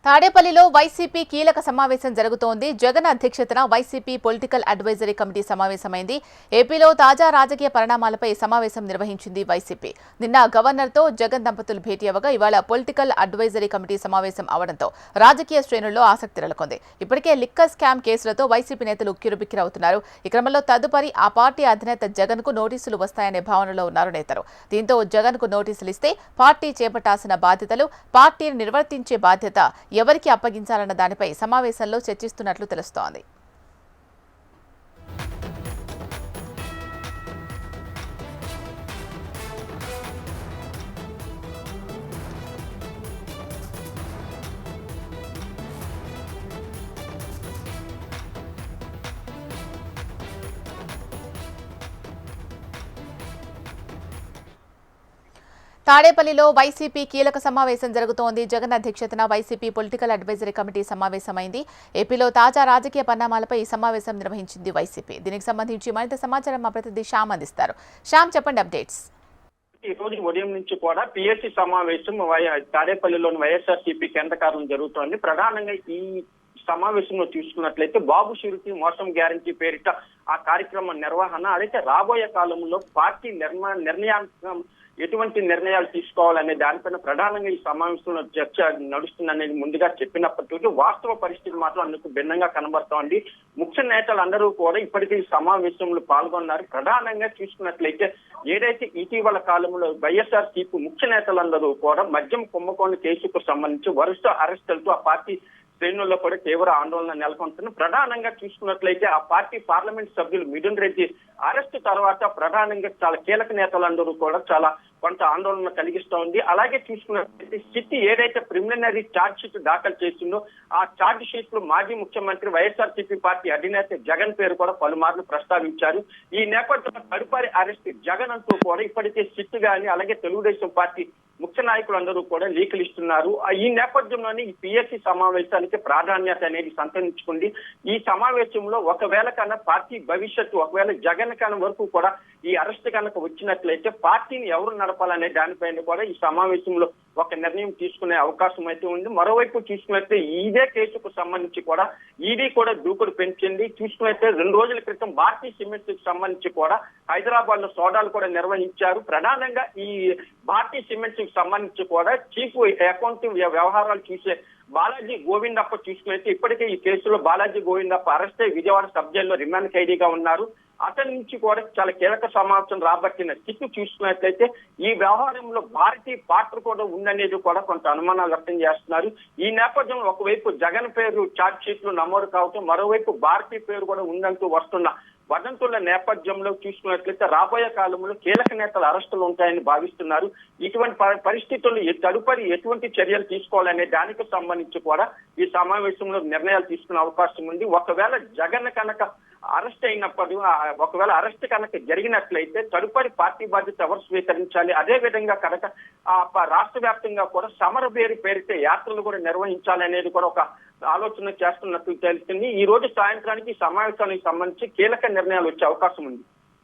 తాడేపల్లిలో వైసీపీ కీలక సమావేశం జరుగుతోంది. జగన్ అధ్యక్షతన వైసీపీ పొలిటికల్ అడ్వైజరీ కమిటీ సమావేశమైంది. ఏపీలో తాజా రాజకీయ పరిణామాలపై సమావేశం నిర్వహించింది వైసీపీ. నిన్న గవర్నర్తో జగన్ దంపతులు భేటీ అవ్వగా ఇవాళ పొలిటికల్ అడ్వైజరీ కమిటీ సమావేశం అవడంతో రాజకీయ శ్రేణుల్లో ఆసక్తి నెలకొంది. ఇప్పటికే లిక్కర్ స్కామ్ కేసులతో వైసీపీ నేతలు ఉక్కిరిబిక్కిరవుతున్నారు. ఈ క్రమంలో తదుపరి ఆ పార్టీ అధినేత జగన్ కు నోటీసులు వస్తాయనే భావనలో ఉన్నారు నేతలు. దీంతో జగన్ కు నోటీసులు ఇస్తే పార్టీ చేపట్టాల్సిన బాధ్యతలు, పార్టీని నిర్వర్తించే బాధ్యత ఎవరికి అప్పగించాలన్న దానిపై సమావేశంలో చర్చిస్తున్నట్లు తెలుస్తోంది. తాడేపల్లిలో వైసీపీ కీలక సమావేశం జరుగుతోంది. జగన్ అధ్యక్షతన వైసీపీ పొలిటికల్ అడ్వైజరీ కమిటీ సమావేశమైంది. ఏపీలో తాజా రాజకీయ పరిణామాలపై ఈ సమావేశం నిర్వహించింది వైసీపీ. దీనికి సంబంధించి మరింత సమాచారం మా ప్రతినిధి శ్యామ్ అందిస్తారు. శ్యామ్, చెప్పండి అప్డేట్స్. ఈ రోజు ఉదయం నుంచి కూడా పిఎస్సి సమావేశం తాడేపల్లిలోని వైఎస్ఆర్సీపీ కేంద్ర కార్యాలయం జరుగుతోంది. ప్రధానంగా ఈ సమావేశంలో చూసుకున్నట్లయితే బాబు షూరిటీ మోసం గ్యారంటీ పేరిట ఆ కార్యక్రమం నిర్వహణ, అయితే రాబోయే కాలంలో పార్టీ నిర్ణయాత్మకం ఎటువంటి నిర్ణయాలు తీసుకోవాలనే దానిపైన ప్రధానంగా ఈ సమావేశంలో చర్చ నడుస్తుందనేది ముందుగా చెప్పినప్పటికీ వాస్తవ పరిస్థితి మాత్రం అందుకు భిన్నంగా కనబడుతోంది. ముఖ్య నేతలందరూ కూడా ఇప్పటికీ ఈ సమావేశంలో పాల్గొన్నారు. ప్రధానంగా చూసుకున్నట్లయితే ఏదైతే ఇటీవల కాలంలో వైఎస్ఆర్సీపీ ముఖ్య నేతలందరూ కూడా మద్యం కుంభకోణం కేసుకు సంబంధించి వరుస అరెస్టులతో ఆ పార్టీ శ్రేణుల్లో కూడా తీవ్ర ఆందోళన నెలకొంటుంది. ప్రధానంగా చూసుకున్నట్లయితే ఆ పార్టీ పార్లమెంట్ సభ్యులు మిథున్ రెడ్డి అరెస్టు తర్వాత ప్రధానంగా చాలా కీలక నేతలందరూ కూడా చాలా కొంత ఆందోళన కలిగిస్తోంది. అలాగే చూసుకున్నట్లయితే సిట్ ఏదైతే ప్రిలిమినరీ ఛార్జ్ షీట్ దాఖలు చేసిందో ఆ ఛార్జ్ షీట్ లో మాజీ ముఖ్యమంత్రి వైఎస్ఆర్సీపీ పార్టీ అధినేత జగన్ పేరు కూడా పలుమార్లు ప్రస్తావించారు. ఈ నేపథ్యంలో తదుపరి అరెస్ట్ జగన్ అంటూ కూడా ఇప్పటికే సిట్ గాని అలాగే తెలుగుదేశం పార్టీ ముఖ్య నాయకులందరూ కూడా లీకులు ఇస్తున్నారు. ఈ నేపథ్యంలోనే ఈ పిఎస్సి సమావేశానికి ప్రాధాన్యత అనేది సంతరించుకుంది. ఈ సమావేశంలో ఒకవేళ కన్నా పార్టీ భవిష్యత్తు, ఒకవేళ జగన్ కన్నా వరకు కూడా ఈ అరెస్ట్ కనుక వచ్చినట్లయితే పార్టీని ఎవరు నడపాలనే దానిపైన కూడా ఈ సమావేశంలో ఒక నిర్ణయం తీసుకునే అవకాశం అయితే ఉంది. మరోవైపు చూసుకున్నట్లయితే ఇదే కేసుకు సంబంధించి కూడా ఈడీ కూడా దూకుడు పెంచింది. చూసుకున్నట్లయితే 2 రోజుల క్రితం భారతీ సిమెంట్స్ కి సంబంధించి కూడా హైదరాబాద్ లో సోదాలు కూడా నిర్వహించారు. ప్రధానంగా ఈ భారతీ సిమెంట్స్ కి సంబంధించి కూడా చీఫ్ అకౌంటింగ్ వ్యవహారాలు చూసే బాలాజీ గోవిందప్ప చూసుకున్నట్లయితే ఇప్పటికే ఈ కేసులో బాలాజీ గోవిందప్ప అరెస్ట్ అయి విజయవాడ సబ్ జైల్లో రిమాండ్ ఖైదీగా ఉన్నారు. అతని నుంచి కూడా చాలా కీలక సమావేశం రాబట్టిన సిట్టు చూసుకున్నట్లయితే ఈ వ్యవహారంలో భారతీయ పాత్ర కూడా ఉందనేది కూడా కొంత అనుమానాలు వ్యక్తం చేస్తున్నారు. ఈ నేపథ్యంలో ఒకవైపు జగన్ పేరు ఛార్జ్ షీట్లు నమోదు కావటం, మరోవైపు భారతీయ పేరు కూడా ఉందంటూ వస్తున్న వదంతుల నేపథ్యంలో చూసుకున్నట్లయితే రాబోయే కాలంలో కీలక నేతల అరెస్టులు ఉంటాయని భావిస్తున్నారు. ఇటువంటి పరిస్థితుల్లో తదుపరి ఎటువంటి చర్యలు తీసుకోవాలనే దానికి సంబంధించి కూడా ఈ సమావేశంలో నిర్ణయాలు తీసుకునే అవకాశం ఉంది. ఒకవేళ జగన్ కనుక అరెస్ట్ అయినప్పుడు, ఒకవేళ అరెస్ట్ కనుక జరిగినట్లయితే తదుపరి పార్టీ బాధ్యత ఎవరు స్వీకరించాలి, అదే విధంగా కనుక రాష్ట్ర వ్యాప్తంగా కూడా సమర పేరితే యాత్రలు కూడా నిర్వహించాలి అనేది కూడా ఒక ఆలోచన చేస్తున్నట్టు తెలిసింది. ఈ రోజు సాయంత్రానికి సమావేశానికి సంబంధించి కీలక నిర్ణయాలు వచ్చే అవకాశం ఉంది.